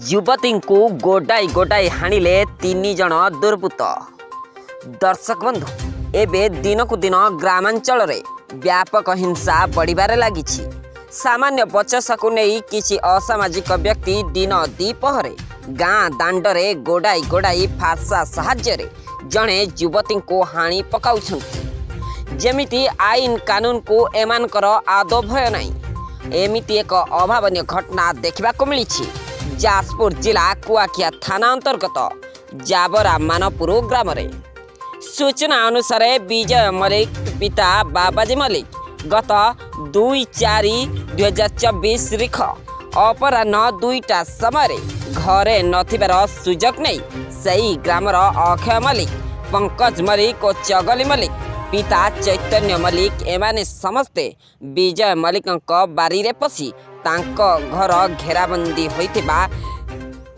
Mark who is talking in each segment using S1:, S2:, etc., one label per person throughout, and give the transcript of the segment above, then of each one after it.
S1: युवती को गोटाई गोटाई हाणिले 3 जन दुर्बृत्त। दर्शक बंधु, एबे दिन को दिन ग्रामांचल रे व्यापक हिंसा बढ़िबारे लागिछि। सामान्य बचसा को नहीं किछि असामाजिक व्यक्ति दिन दीपहरे गाँ दांडरे गोडाई गोडाई फारसा साहाय्य जड़े युवती को हाणी पकाउछन्ति। जेमिति आईन कानून को एमानकर आदौ भय नहीं। एमिति एक अभावनीय घटना देखा मिली। जाजपुर जिला कुआखिया थाना अंतर्गत जाबरा मानपुर ग्राम रे सूचना अनुसार विजय मलिक पिता बाबाजी मलिक गत 2/4/2024 रिख अपराह्न 2टा समय घरे नथिबार सुजोग नहीं सही ग्रामर अक्षय मलिक, पंकज मलिक और चगली मलिक पिता चैतन्य मलिक एमाने समस्ते विजय मलिक बारी रे पशी तांको घर घेराबंदी होइतिबा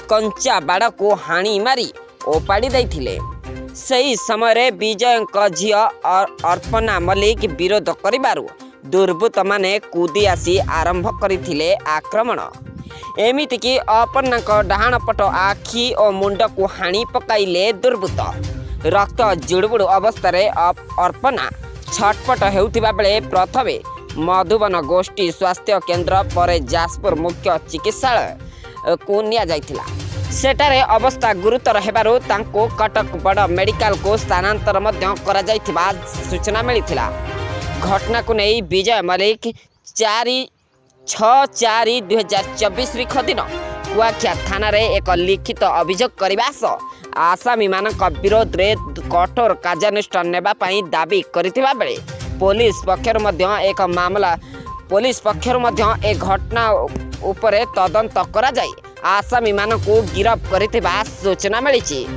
S1: कंचा बाड़ को हाणी मारी ओपाड़ी दैथिले। सही समय विजय झियो अर्पणा मलिक विरोध करिबारु दुर्बृत्त माने कूदी आसी आरंभ करथिले आक्रमण। एमिति कि अर्पणा डाहाण पट आखि और मुंड को हाणी पकाइले दुर्बृत्त। रक्त जुड़बुड़ अवस्था अर्पणा छटपट हेउथिबा बेले प्रथमे मधुबन गोष्ठी स्वास्थ्य केन्द्र पर जाजपुर मुख्य चिकित्सालय को निया जाइथिला। सेटारे अवस्था गुरुतर हेबारु तांको कटक बड़ मेडिकल को स्थानांतर मध्य करा जाइथिबा सूचना मिलिथिला। घटना को नहीं विजय मलिक 4/6/2024 रिख दिन कुआखिया थाना रे एक लिखित अभियोग करबा सह आसामी मानक विरोध रे कठोर कार्यानुष्ठान नेबा पई दाबी करथिबा बेले पुलिस पक्षर मध्य एक मामला एक घटना उपरे तदंत करा जाय आसामी मानक गिरफ करथिबा सूचना मिली।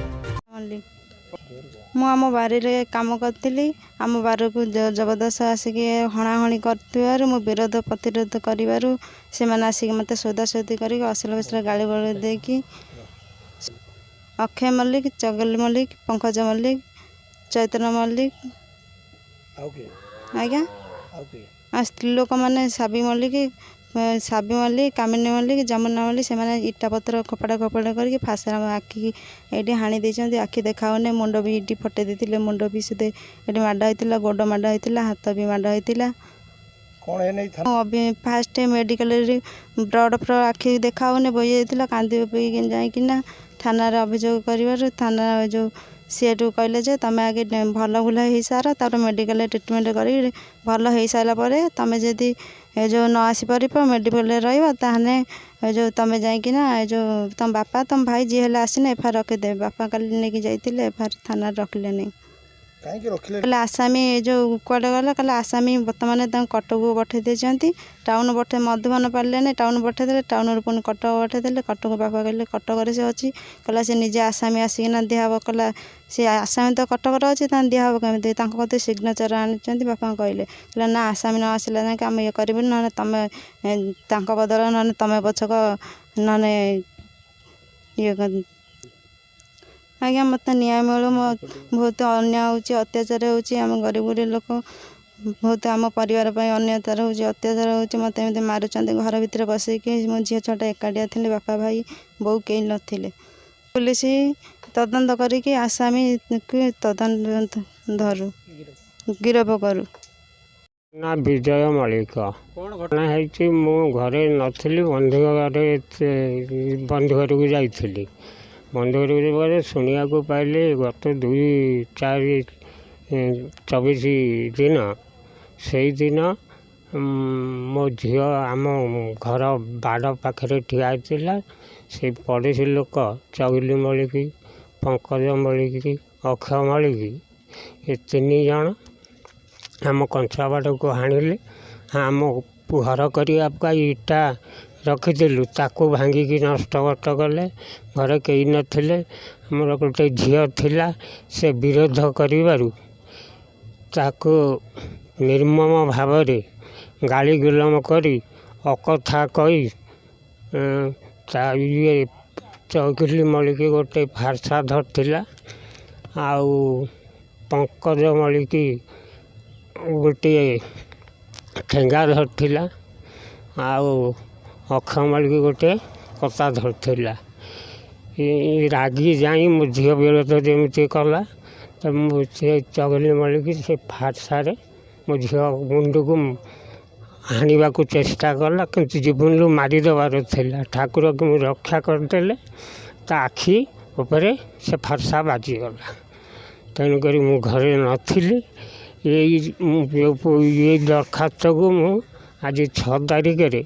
S2: मु आम बारी रे काम करथिली। आम बार को जबरदस्त आसिक हणाहणी कर विरोध प्रतिरोध करू से आसिक मत सोदासोदी कर असल विषय गाड़ी बड़ी देकी अक्षय मल्लिक, चगल मल्लिक, पंकज मल्लिक, चैतन्य मल्लिक आज्ञा स्त्री लोक मैंने साबी मल्लिक, कामिनी मल्लिक, जमुना मल्लिक से इटा पत्र कपड़ा करके फांसा आखि ये हाणी देते। आखि देखाने मुंड भी ये फटे देते। मुंड भी सुधे ये माड़ होता, गोड़ माड़ होता, हाथ भी माड़ होता। फास्ट मेडिकल ब्लड फ्लड आखि देखाने बही जाता। कांदी पी जाइना थाना अभियोग कर थाना जो सी कहले जे तुम आगे भल भूल हो सार तापर मेडिकल ट्रिटमेंट कर भल हो सारापर तुम जदि जो न आसीपर मेडिकल रही जो तुम जाइना जो तुम बापा तुम भाई जी हेल्ले आसने एफआईआर रखिदे। बापा कल नहीं जाते एफआईआर थाना रखिले नहीं कहले आसामी जो कड़े गला कहले आसामी बर्तमान कटक को पठे देती। टाउन पठे मधुबन पारे टाउन पठेदे। टाउन पुणी कटक पठेदे। कटक बापा कहले कटक से अच्छी कहला से निजे आसामी आसिकिना दिहब। कहला सी आसामी तो कटक अच्छी दिहब कमी कत सिग्नेचर आनी बापा कहले कहला ना आसामी न आसला ना आम ये कर ना तुम बदल ना तुम पछक ना ये आज्ञा मत न्याय मिलू। बहुत अन्याय अत्याचार होम गरीब लोक बहुत आम परिवार अन्यतार अत्याचार होते मारुंट घर भितर बसैक मो झी छटा एकाटिया थे बापा भाई बो कई नथिले। पुलिस तदंत करिकी आसामी तदंत धरू गिरफ करू।
S3: ना विजय मलिक घटना है मु घरे नी बंधु घर को जाइली। बंधु घर शुणा को पाइले गत 2/4/24 दिन से दिन मो झील आम घर बाड़ पाखे ठिया होता। से पड़ोसी लोक चगली मलिक, पंकज मलिक, अक्षय मलिक ये 3 जन आम कंचा बाड़ को हाणिले। आम घर करने इटा रखिलु ताकू भांगिकी नष्ट कले। घर कई नथिले। आमर गोटे झील थिला से विरोध करिबारु ताकू निर्मम भाव गाली गुलम करी अकथा कही ये चौकिली मलिक गोटे फारसा धरथिला। आउ पंकज मलिक गोटे ठेंगा धरथिला। आउ अक्षय मलिक गोटे कता धरथिला। ରାଗି ଯାଇ ମୋ ଝିଅ ବିରୋଧ ଯେମିତି କଲା ତ ମୁଁ ସେ ଚଗଲି ମଳିକି ସେ ଫାର୍ସାରେ ମୋ ଝିଅ ମୁଣ୍ଡକୁ ହାଣିବାକୁ ଚେଷ୍ଟା କଲା, କିନ୍ତୁ ଜୀବନରୁ ମାରିଦେବାର ଥିଲା। ଠାକୁରକୁ ମୁଁ ରକ୍ଷା କରିଦେଲେ ତା ଆଖି ଉପରେ ସେ ଫାର୍ସା ବାଜିଗଲା। ତେଣୁକରି ମୁଁ ଘରେ ନଥିଲି। ଏଇ ଦରଖାସ୍ତକୁ ମୁଁ ଆଜି 6 ତାରିଖରେ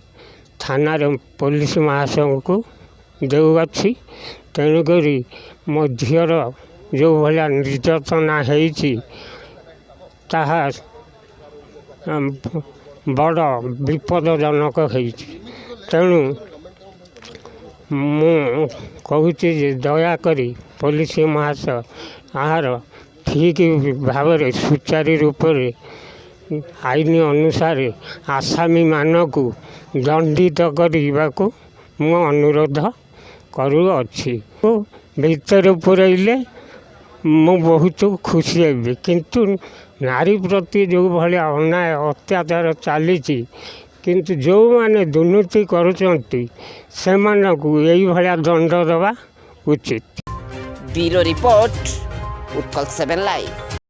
S3: ଥାନାରେ ପୋଲିସ ମହାସଂଘକୁ ଦେଉଅଛି। ତେଣୁକରି ମୋ ଝିଅର ଯେଉଁ ଭଳିଆ ନିର୍ଯାତନା ହେଇଛି ତାହା ବଡ଼ ବିପଦଜନକ ହେଇଛି। ତେଣୁ ମୁଁ କହୁଛି ଯେ ଦୟାକରି ପୋଲିସ ମହାଶୟ ଏହାର ଠିକ୍ ଭାବରେ ସୁଚାରୁ ରୂପରେ ଆଇନ ଅନୁସାରେ ଆସାମୀମାନଙ୍କୁ ଦଣ୍ଡିତ କରିବାକୁ ମୁଁ ଅନୁରୋଧ କରୁଅଛି। ଭିତରେ ପୁରେଇଲେ ମୁଁ ବହୁତ ଖୁସି ହେବି, କିନ୍ତୁ ନାରୀ ପ୍ରତି ଯେଉଁ ଭଳିଆ ଅନ୍ୟାୟ ଅତ୍ୟାଚାର ଚାଲିଛି, କିନ୍ତୁ ଯେଉଁମାନେ ଦୁର୍ନୀତି କରୁଛନ୍ତି ସେମାନଙ୍କୁ ଏଇଭଳିଆ ଦଣ୍ଡ ଦେବା ଉଚିତ।
S1: Bureau report, Utkal 7 live.